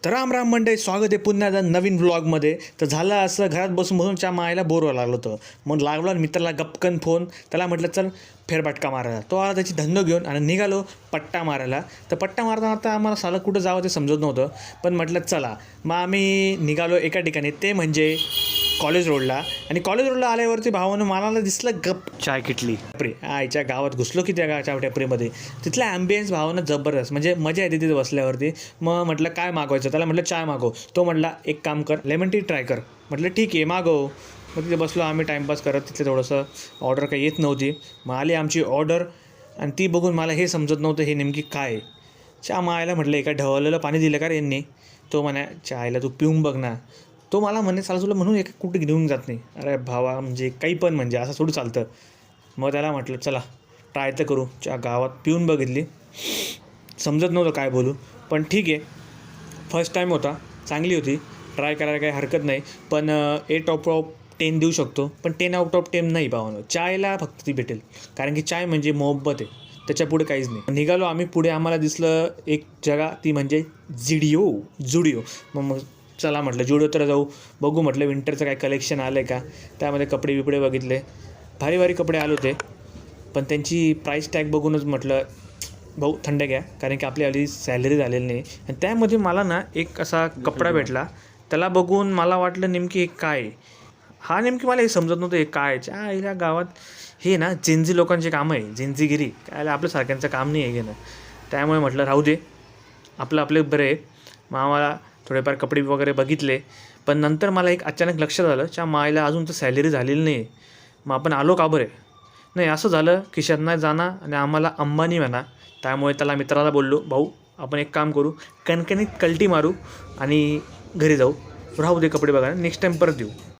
तर राम मंडळी, स्वागत आहे पुन्हा एकदा नवीन व्लॉगमध्ये. तर झालं असं, घरात बसून बसून चहा मायला बोर व्हायला लागलं होतं. मग लागला मित्राला गपकन फोन. त्याला म्हटलं चल फेरफटका मारायला. तो आला त्याची धंदो घेऊन आणि निघालो पट्टा मारायला. तर पट्टा मारता मारता आम्हाला साला कुठं जावं ते समजत नव्हतं, पण म्हटलं चला. मग आम्ही निघालो एका ठिकाणी, ते म्हणजे कॉलेज रोडला. आणि कॉलेज रोडला आल्यावरती भावानं मला दिसलं गप चाय किटली टपरी. आईच्या गावात घुसलो की त्या चहा टपरीमध्ये. तिथला ॲम्बियन्स भावानं जबरदस्त, म्हणजे मजा येते तिथे बसल्यावरती. मग म्हटलं काय मागवायचं, त्याला म्हटलं चाय मागव. तो म्हटला एक काम कर, लेमन टी ट्राय कर. म्हटलं ठीक आहे मागव. मग तिथे बसलो आम्ही टाईमपास करत. तिथे थोडंसं ऑर्डर काही येत नव्हती. मग आली आमची ऑर्डर आणि ती बघून मला हे समजत नव्हतं हे नेमकी काय आहे. चहा मायला म्हटलं एका ढवळलेलं पाणी दिलं का रे यांनी. तो म्हणा चायला तू पिऊन बघ ना. तो मला म्हणे चालू तुला म्हणून एका कुठे घेऊन जात नाही. अरे भावा, म्हणजे काही पण म्हणजे असं थोडं चालतं. मग त्याला म्हटलं चला ट्राय तर करू. गावात पिऊन बघितली, समजत नव्हतं काय बोलू, पण ठीक आहे. फर्स्ट टाईम होता, चांगली होती, ट्राय करायला काही हरकत नाही. पण 8/10 देऊ शकतो, पण 10/10 नाही भावानं. चायला फक्त ती भेटेल, कारण की चाय म्हणजे मोहब्बत आहे, त्याच्या पुढे काहीच नाही. निघालो आम्ही पुढे. आम्हाला दिसलं एक जगा, ती म्हणजे जुडिओ. मग चला म्हटलं जुडिओ तर जाऊ, बघू म्हटलं विंटरचं काय कलेक्शन आलं आहे का. त्यामध्ये कपडे बिपडे बघितले, भारी भारी कपडे आले होते. पण त्यांची प्राईस टॅग बघूनच म्हटलं भाऊ थंड घ्या, कारण की आपली आधी सॅलरी झालेली नाही. आणि त्यामध्ये मला ना एक असा कपडा भेटला, त्याला बघून मला वाटलं नेमकी हे काय आहे. हा नेमकी मला हे समजत नव्हतं हे काय. ह्या गावात हे ना जेन्झी लोकांचे कामं आहे, जेन्झीगिरी काय, आपल्यासारख्यांचं काम नाही आहे घेणं. त्यामुळे म्हटलं राहू दे, आपले बरं आहे. मग आम्हाला थोडेफार कपडे वगैरे बघितले. पण नंतर मला एक अचानक लक्षात आलं, मायला अजून तर सॅलरी झालेली नाही. मग आपण आलो का बरे. नाही असं झालं की नाही जाणार आणि आम्हाला अंबानी म्हणा. त्यामुळे त्याला मित्राला बोललो, भाऊ आपण एक काम करू, कणकणीत कल्टी मारू आणि घरी जाऊ. राहू दे कपडे बघा, नेक्स्ट टाईम परत येऊ.